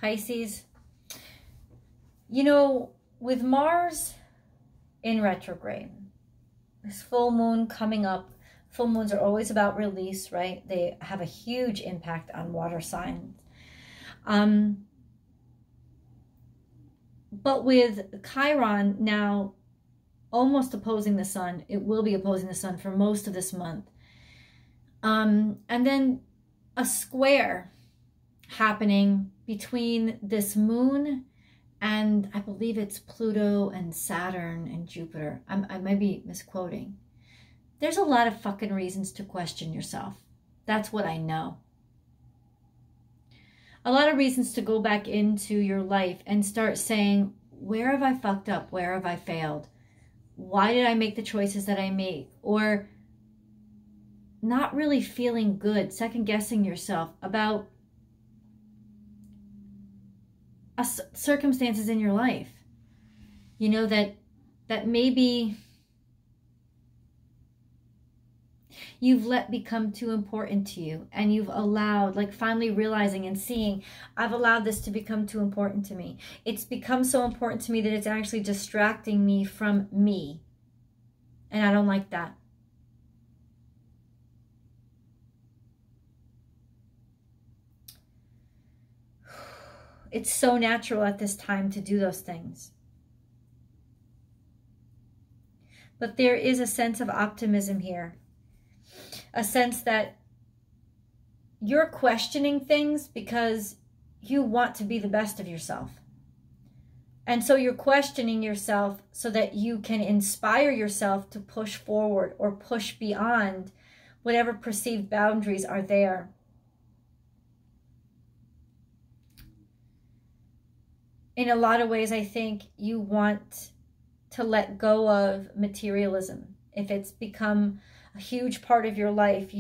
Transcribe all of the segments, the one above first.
Pisces, you know, with Mars in retrograde, this full moon coming up, full moons are always about release, right? They have a huge impact on water signs. But with Chiron now almost opposing the sun, it will be opposing the sun for most of this month. And then a square happening between this moon and I believe it's Pluto and Saturn and Jupiter. I might be misquoting. There's a lot of fucking reasons to question yourself. That's what I know. A lot of reasons to go back into your life and start saying, where have I fucked up? Where have I failed? Why did I make the choices that I made? Or not really feeling good, second guessing yourself about circumstances in your life. You know, that maybe you've let become too important to you, and you've allowed, like finally realizing and seeing, I've allowed this to become too important to me. It's become so important to me that it's actually distracting me from me. And I don't like that. It's so natural at this time to do those things. But there is a sense of optimism here. A sense that you're questioning things because you want to be the best of yourself. And so you're questioning yourself so that you can inspire yourself to push forward or push beyond whatever perceived boundaries are there. In a lot of ways, I think you want to let go of materialism. If it's become a huge part of your life,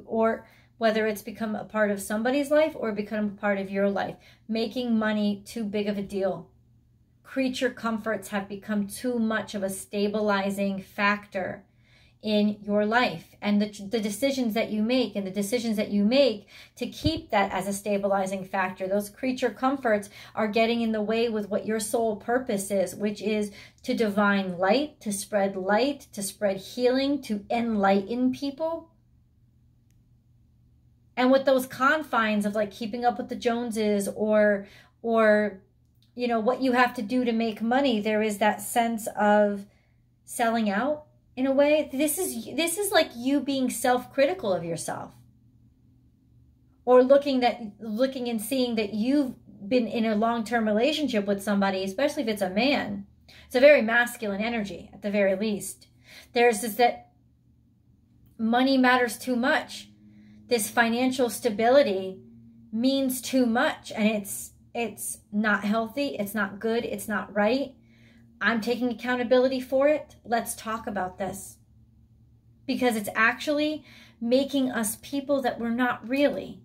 or whether it's become a part of somebody's life or become a part of your life, making money too big of a deal. Creature comforts have become too much of a stabilizing factor in your life, and the decisions that you make to keep that as a stabilizing factor, those creature comforts are getting in the way with what your soul purpose is, which is to divine light, to spread healing, to enlighten people. And with those confines of like keeping up with the Joneses or you know what you have to do to make money, there is that sense of selling out. In a way, this is like you being self-critical of yourself, or looking and seeing that you've been in a long-term relationship with somebody, especially if it's a man. It's a very masculine energy at the very least. There's this that money matters too much. This financial stability means too much, and it's not healthy, it's not good, it's not right. I'm taking accountability for it. Let's talk about this. Because it's actually making us people that we're not really.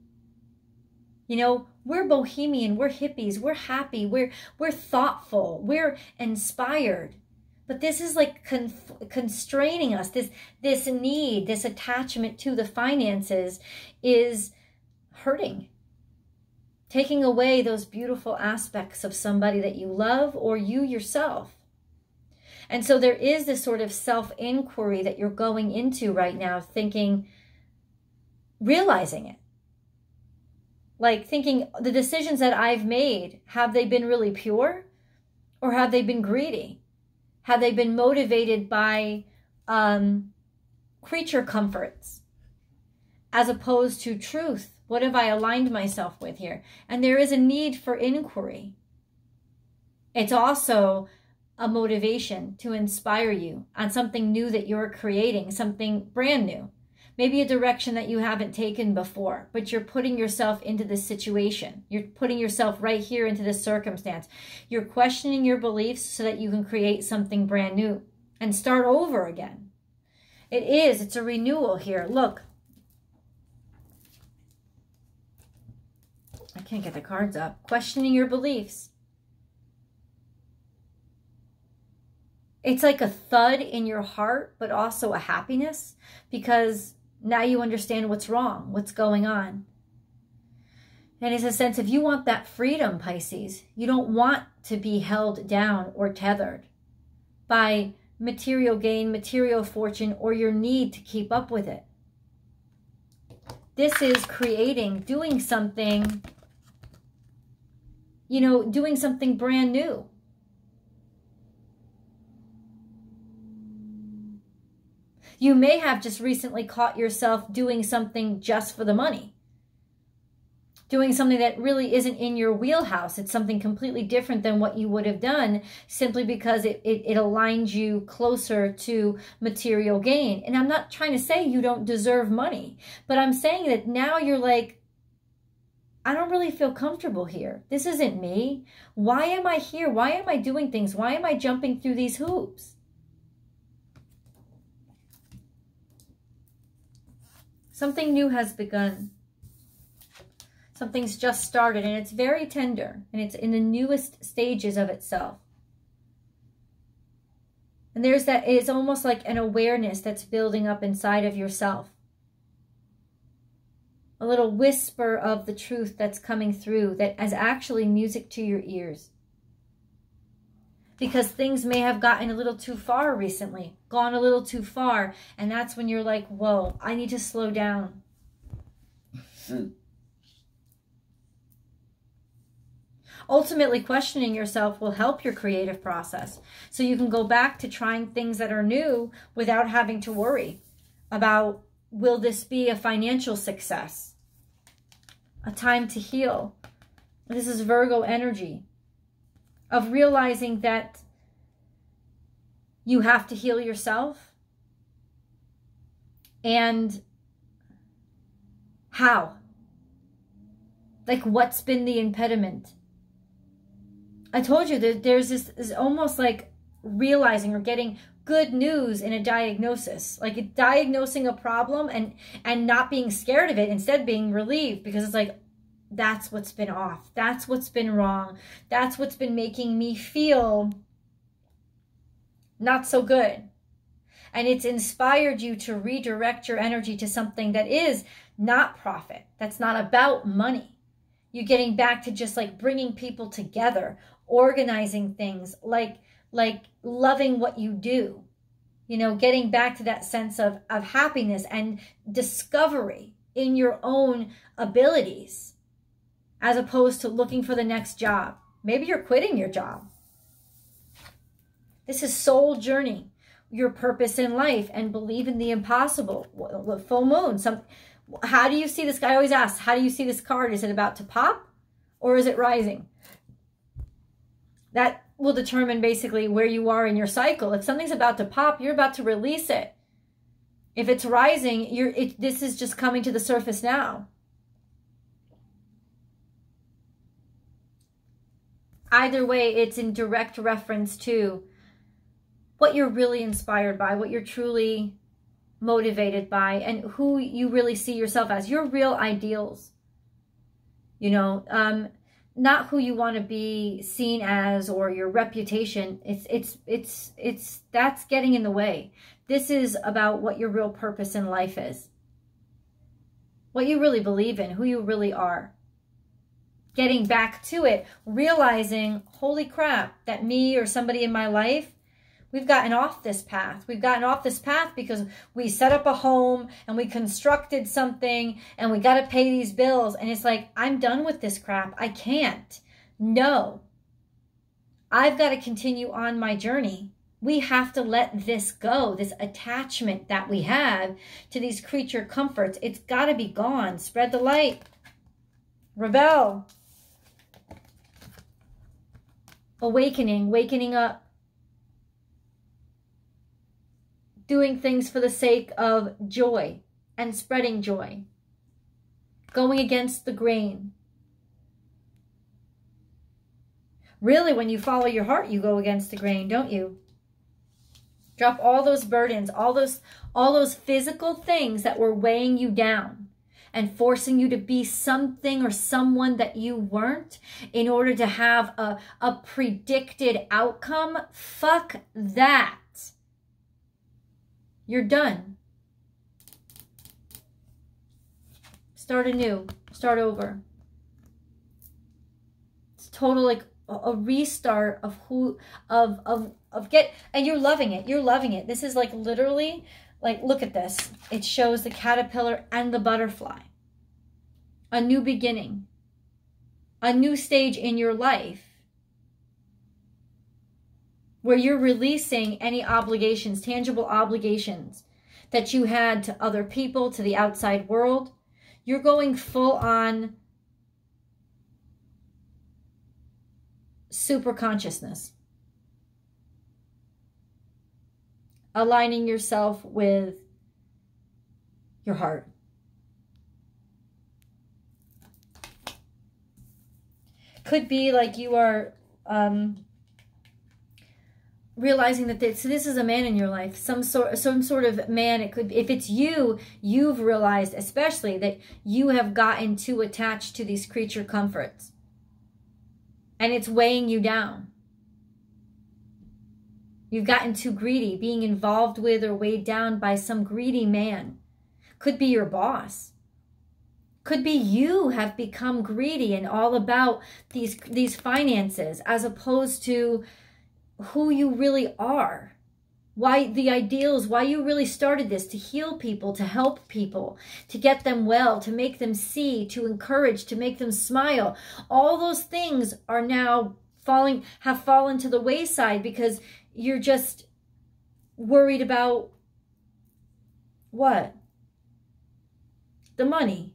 You know, we're bohemian, we're hippies, we're happy, we're thoughtful, we're inspired. But this is like constraining us. This need, this attachment to the finances is hurting. Taking away those beautiful aspects of somebody that you love or you yourself. And so there is this sort of self-inquiry that you're going into right now, thinking, realizing it. Like thinking, the decisions that I've made, have they been really pure? Or have they been greedy? Have they been motivated by creature comforts as opposed to truth? What have I aligned myself with here? And there is a need for inquiry. It's also a motivation to inspire you on something new that you're creating, something brand new. Maybe a direction that you haven't taken before, but you're putting yourself into this situation. You're putting yourself right here into this circumstance. You're questioning your beliefs so that you can create something brand new and start over again. It's a renewal here. Look. I can't get the cards up. Questioning your beliefs. It's like a thud in your heart, but also a happiness, because now you understand what's wrong, what's going on. And it's a sense of you want that freedom, Pisces. You don't want to be held down or tethered by material gain, material fortune, or your need to keep up with it. This is creating, doing something, you know, doing something brand new. You may have just recently caught yourself doing something just for the money. Doing something that really isn't in your wheelhouse. It's something completely different than what you would have done simply because it aligns you closer to material gain. And I'm not trying to say you don't deserve money, but I'm saying that now you're like, I don't really feel comfortable here. This isn't me. Why am I here? Why am I doing things? Why am I jumping through these hoops? Something new has begun. Something's just started, and it's very tender, and it's in the newest stages of itself. And there's that, it's almost like an awareness that's building up inside of yourself. A little whisper of the truth that's coming through that is actually music to your ears. Because things may have gotten a little too far recently, gone a little too far, and that's when you're like, whoa, I need to slow down. Ultimately, questioning yourself will help your creative process. So you can go back to trying things that are new without having to worry about, will this be a financial success? A time to heal. This is Virgo energy of realizing that you have to heal yourself. And how? Like, what's been the impediment? I told you that there's this almost like realizing or getting good news in a diagnosis, like diagnosing a problem and not being scared of it, instead being relieved, because it's like, that's what's been off. That's what's been wrong. That's what's been making me feel not so good. And it's inspired you to redirect your energy to something that is not profit. That's not about money. You're getting back to just like bringing people together, organizing things, like loving what you do, you know, getting back to that sense of happiness and discovery in your own abilities, as opposed to looking for the next job. Maybe you're quitting your job. This is soul journey, your purpose in life, and believe in the impossible. Full moon. How do you see this? I always ask, how do you see this card? Is it about to pop or is it rising? That will determine basically where you are in your cycle. If something's about to pop, you're about to release it. If it's rising, this is just coming to the surface now. Either way, it's in direct reference to what you're really inspired by, what you're truly motivated by, and who you really see yourself as, your real ideals. You know, not who you want to be seen as or your reputation. It's that's getting in the way. This is about what your real purpose in life is. What you really believe in, who you really are. Getting back to it, realizing, holy crap, that me or somebody in my life, we've gotten off this path. We've gotten off this path because we set up a home and we constructed something and we got to pay these bills. And it's like, I'm done with this crap. I can't. No. I've got to continue on my journey. We have to let this go, this attachment that we have to these creature comforts. It's got to be gone. Spread the light. Rebel. Awakening, wakening up. Doing things for the sake of joy and spreading joy. Going against the grain. Really, when you follow your heart, you go against the grain, don't you? Drop all those burdens, all those physical things that were weighing you down and forcing you to be something or someone that you weren't in order to have a predicted outcome. Fuck that. You're done. Start anew. Start over. total, like a restart of and you're loving it. You're loving it. This is like literally, like, look at this. It shows the caterpillar and the butterfly. A new beginning. A new stage in your life where you're releasing any obligations, tangible obligations that you had to other people, to the outside world. You're going full on super consciousness. Aligning yourself with your heart. Could be like you are realizing that this is a man in your life, some sort of man. It could, if it's you, you've realized especially that you have gotten too attached to these creature comforts, and it's weighing you down. You've gotten too greedy, being involved with or weighed down by some greedy man. Could be your boss. Could be you have become greedy and all about these finances as opposed to who you really are. Why the ideals, why you really started this, to heal people, to help people, to get them well, to make them see, to encourage, to make them smile. All those things are now have fallen to the wayside because you're just worried about what? The money.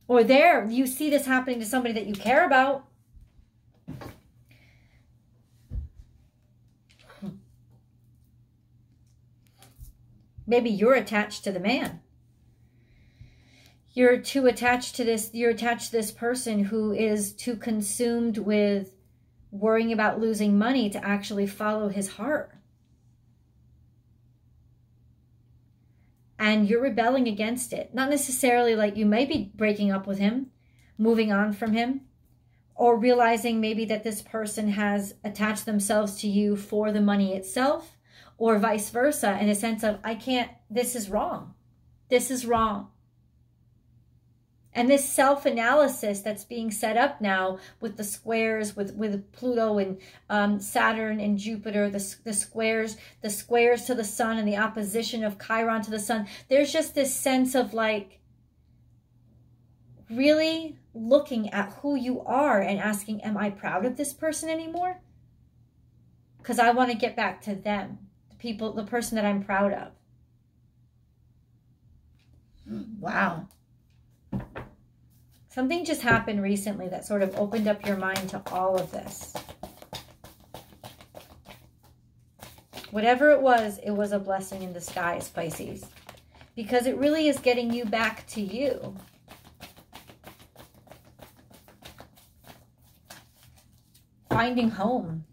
Or you see this happening to somebody that you care about. Maybe you're attached to the man. You're too attached to this. You're attached to this person who is too consumed with worrying about losing money to actually follow his heart. And you're rebelling against it. Not necessarily like you may be breaking up with him, moving on from him, or realizing maybe that this person has attached themselves to you for the money itself, or vice versa, in a sense of, this is wrong. This is wrong. And this self-analysis that's being set up now with the squares, with Pluto and Saturn and Jupiter, the squares to the sun and the opposition of Chiron to the sun. There's just this sense of like really looking at who you are and asking, am I proud of this person anymore? Because I want to get back to them, the person that I'm proud of. Wow. Something just happened recently that sort of opened up your mind to all of this. Whatever it was a blessing in disguise, Pisces. Because it really is getting you back to you. Finding home.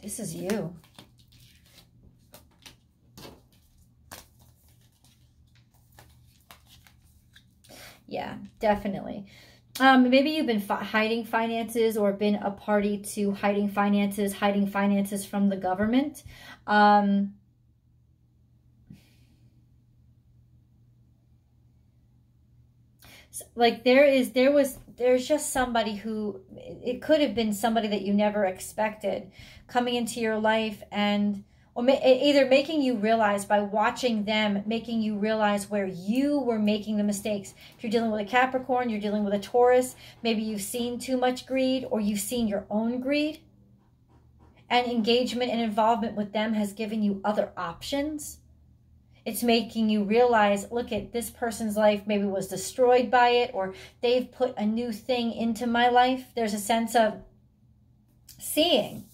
This is you. Yeah, definitely. Maybe you've been hiding finances or been a party to hiding finances from the government. Like there's just somebody who, it could have been somebody that you never expected coming into your life or either making you realize by watching them, making you realize where you were making the mistakes. If you're dealing with a Capricorn, you're dealing with a Taurus, maybe you've seen too much greed or you've seen your own greed. And engagement and involvement with them has given you other options. It's making you realize, look at this person's life maybe was destroyed by it, or they've put a new thing into my life. There's a sense of seeing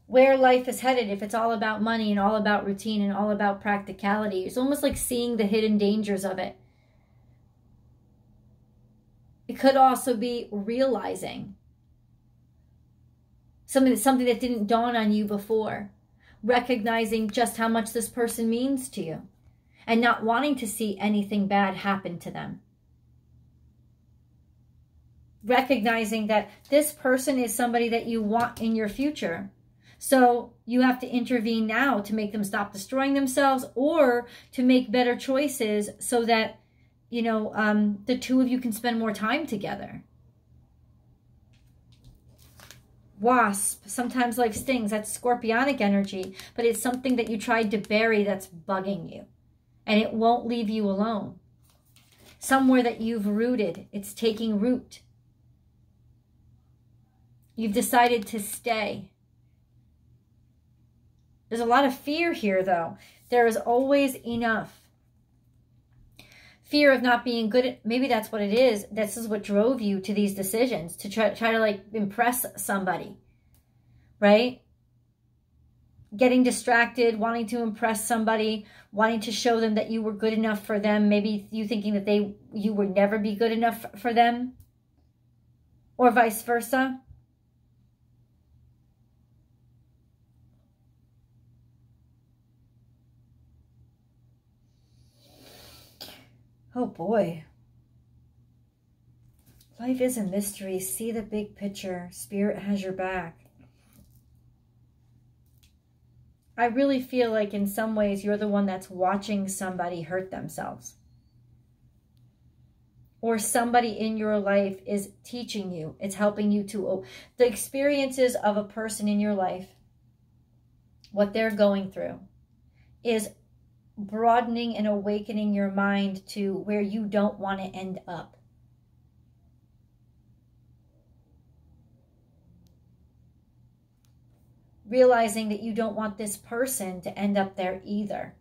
where life is headed. If it's all about money and all about routine and all about practicality, it's almost like seeing the hidden dangers of it. It could also be realizing something that didn't dawn on you before. Recognizing just how much this person means to you and not wanting to see anything bad happen to them. Recognizing that this person is somebody that you want in your future. So you have to intervene now to make them stop destroying themselves or to make better choices so that you know, the two of you can spend more time together. Wasp, sometimes life stings. That's scorpionic energy, but it's something that you tried to bury that's bugging you, and it won't leave you alone. Somewhere that you've rooted, it's taking root. You've decided to stay. There's a lot of fear here, though. There is always enough. Fear of not being good at, maybe that's what it is. This is what drove you to these decisions, to try to like impress somebody, right? Getting distracted, wanting to impress somebody, wanting to show them that you were good enough for them. Maybe you thinking that you would never be good enough for them, or vice versa. Oh boy. Life is a mystery. See the big picture. Spirit has your back. I really feel like in some ways you're the one that's watching somebody hurt themselves. Or somebody in your life is teaching you. It's helping you to... The experiences of a person in your life, what they're going through, is broadening and awakening your mind to where you don't want to end up. Realizing that you don't want this person to end up there either.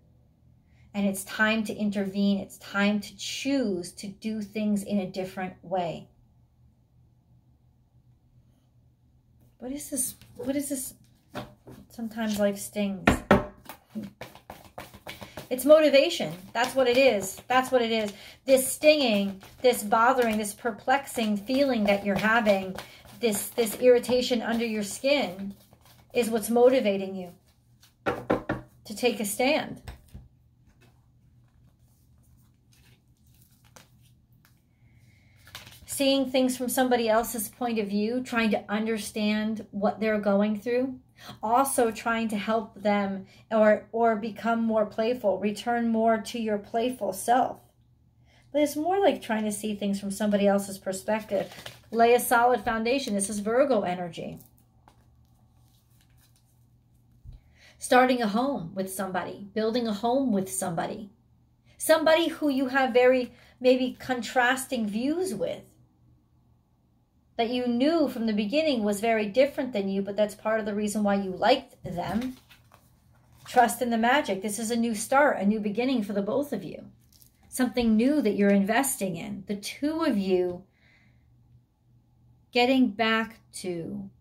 And it's time to intervene. It's time to choose to do things in a different way. What is this? What is this? Sometimes life stings. It's motivation. That's what it is. That's what it is. This stinging, this bothering, this perplexing feeling that you're having, this irritation under your skin is what's motivating you to take a stand. Seeing things from somebody else's point of view, trying to understand what they're going through. Also trying to help them or become more playful, return more to your playful self. But it's more like trying to see things from somebody else's perspective. Lay a solid foundation. This is Virgo energy. Starting a home with somebody, building a home with somebody. Somebody who you have very maybe contrasting views with. That you knew from the beginning was very different than you, but that's part of the reason why you liked them. Trust in the magic. This is a new start, a new beginning for the both of you. Something new that you're investing in. The two of you getting back to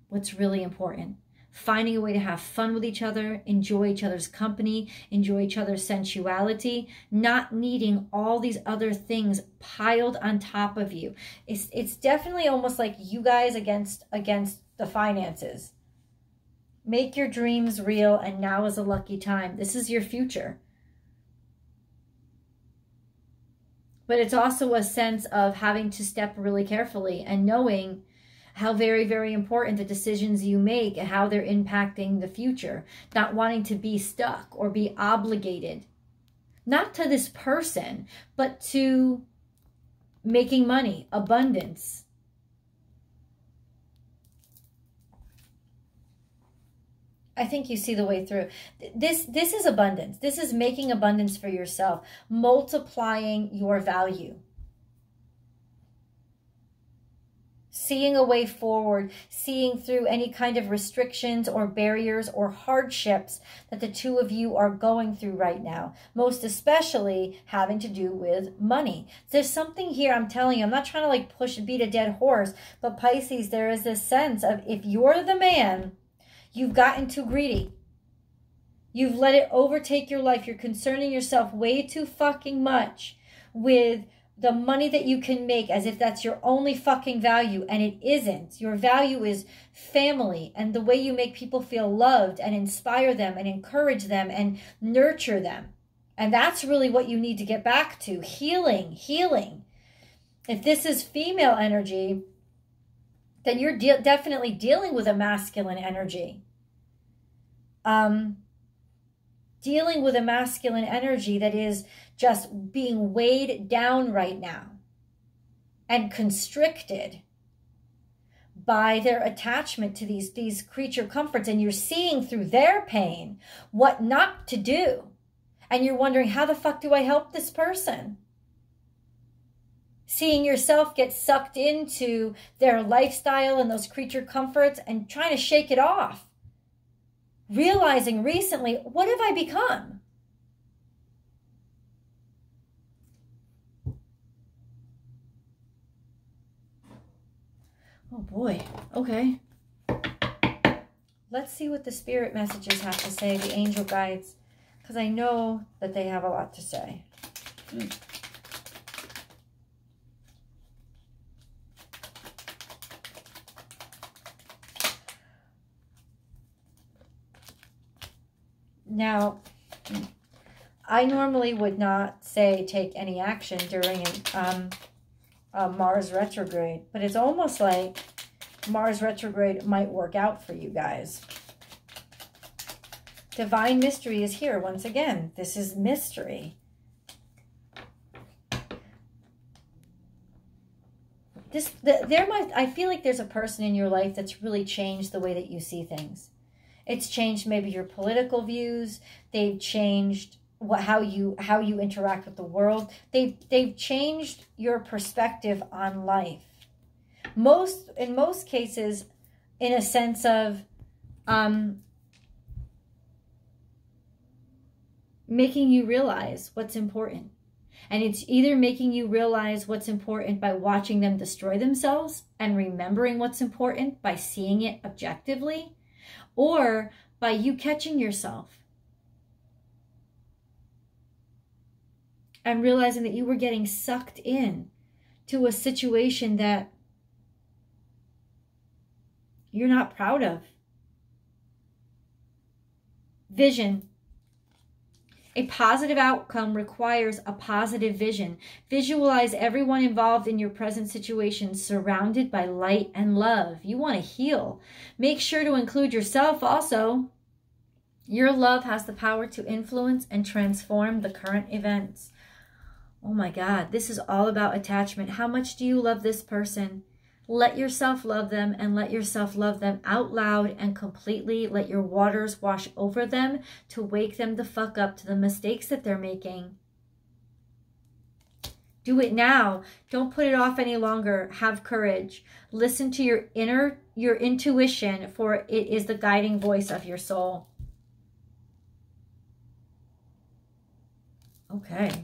what's really important. Finding a way to have fun with each other, enjoy each other's company, enjoy each other's sensuality, not needing all these other things piled on top of you. It's definitely almost like you guys against the finances. Make your dreams real, and now is a lucky time. This is your future. But it's also a sense of having to step really carefully and knowing how very, very important the decisions you make and how they're impacting the future. Not wanting to be stuck or be obligated. Not to this person, but to making money, abundance. I think you see the way through. This is abundance. This is making abundance for yourself. Multiplying your value. Seeing a way forward, seeing through any kind of restrictions or barriers or hardships that the two of you are going through right now. Most especially having to do with money. There's something here, I'm telling you, I'm not trying to like beat a dead horse, but Pisces, there is this sense of if you're the man, you've gotten too greedy. You've let it overtake your life. You're concerning yourself way too fucking much with the money that you can make as if that's your only fucking value, and it isn't. Your value is family and the way you make people feel loved and inspire them and encourage them and nurture them. And that's really what you need to get back to. Healing. If this is female energy, then you're definitely dealing with a masculine energy. dealing with a masculine energy that is just being weighed down right now and constricted by their attachment to these creature comforts, and you're seeing through their pain what not to do, and you're wondering, how the fuck do I help this person? Seeing yourself get sucked into their lifestyle and those creature comforts and trying to shake it off. Realizing recently, what have I become? Oh boy, okay. Let's see what the spirit messages have to say, the angel guides, because I know that they have a lot to say. Now, I normally would not say take any action during Mars retrograde, but it's almost like Mars retrograde might work out for you guys. Divine mystery is here once again. This is mystery. I feel like there's a person in your life that's really changed the way that you see things. It's changed maybe your political views. They've changed how you interact with the world. They've changed your perspective on life. In most cases, in a sense of making you realize what's important. And it's either making you realize what's important by watching them destroy themselves and remembering what's important by seeing it objectively, or by you catching yourself and realizing that you were getting sucked in to a situation that you're not proud of. Vision. A positive outcome requires a positive vision. Visualize everyone involved in your present situation surrounded by light and love. You want to heal. Make sure to include yourself also. Your love has the power to influence and transform the current events. Oh my God, this is all about attachment. How much do you love this person? Let yourself love them, and let yourself love them out loud and completely. Let your waters wash over them to wake them the fuck up to the mistakes that they're making. Do it now. Don't put it off any longer. Have courage. Listen to your intuition, for it is the guiding voice of your soul. Okay.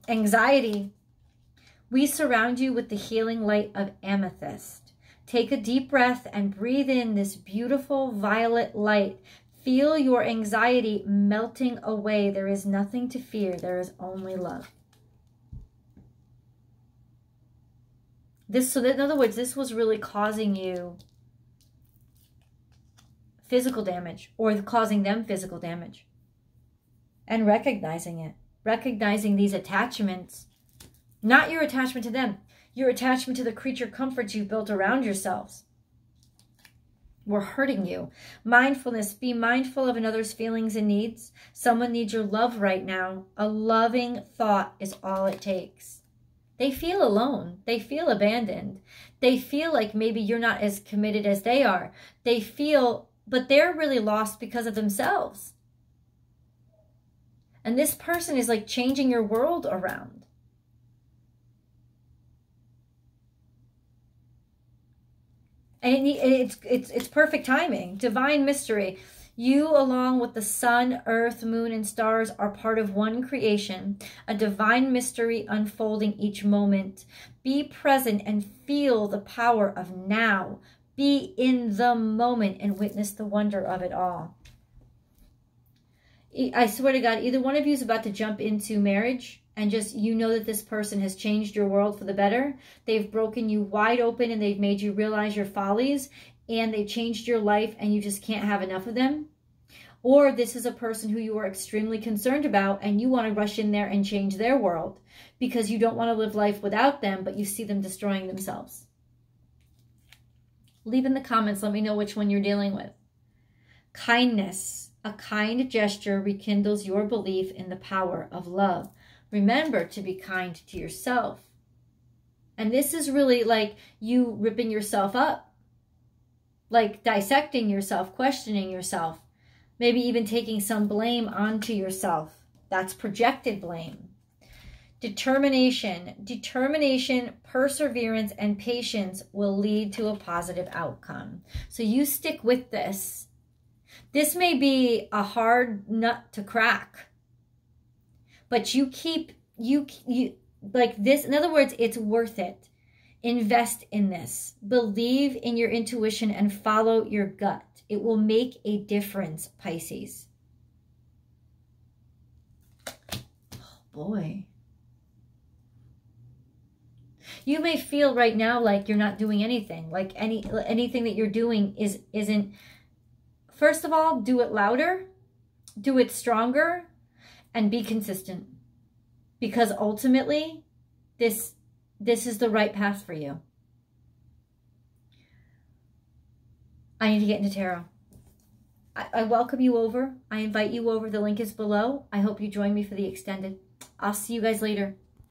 Anxiety. We surround you with the healing light of amethyst. Take a deep breath and breathe in this beautiful violet light. Feel your anxiety melting away. There is nothing to fear. There is only love. So in other words, this was really causing you physical damage, or causing them physical damage. And recognizing it. Recognizing these attachments. Not your attachment to them. Your attachment to the creature comforts you've built around yourselves. We're hurting you. Mindfulness. Be mindful of another's feelings and needs. Someone needs your love right now. A loving thought is all it takes. They feel alone. They feel abandoned. They feel like maybe you're not as committed as they are. They feel, but they're really lost because of themselves. And this person is like changing your world around. And it's perfect timing. Divine mystery. You, along with the sun, earth, moon, and stars, are part of one creation, a divine mystery unfolding each moment. Be present and feel the power of now. Be in the moment and witness the wonder of it all. I swear to God, either one of you is about to jump into marriage, and just, you know that this person has changed your world for the better. They've broken you wide open, and they've made you realize your follies, and they've changed your life, and you just can't have enough of them. Or this is a person who you are extremely concerned about, and you want to rush in there and change their world because you don't want to live life without them, but you see them destroying themselves. Leave in the comments. Let me know which one you're dealing with. Kindness. A kind gesture rekindles your belief in the power of love. Remember to be kind to yourself. And this is really like you ripping yourself up, like dissecting yourself, questioning yourself, maybe even taking some blame onto yourself. That's projected blame. Determination, perseverance, and patience will lead to a positive outcome. So you stick with this. This may be a hard nut to crack, but you like this. In other words, it's worth it. Invest in this. Believe in your intuition and follow your gut. It will make a difference, Pisces. Oh boy. You may feel right now like you're not doing anything, like anything that you're doing isn't. First of all, do it louder, do it stronger, and be consistent. Because ultimately, this is the right path for you. I need to get into tarot. I welcome you over. I invite you over. The link is below. I hope you join me for the extended. I'll see you guys later.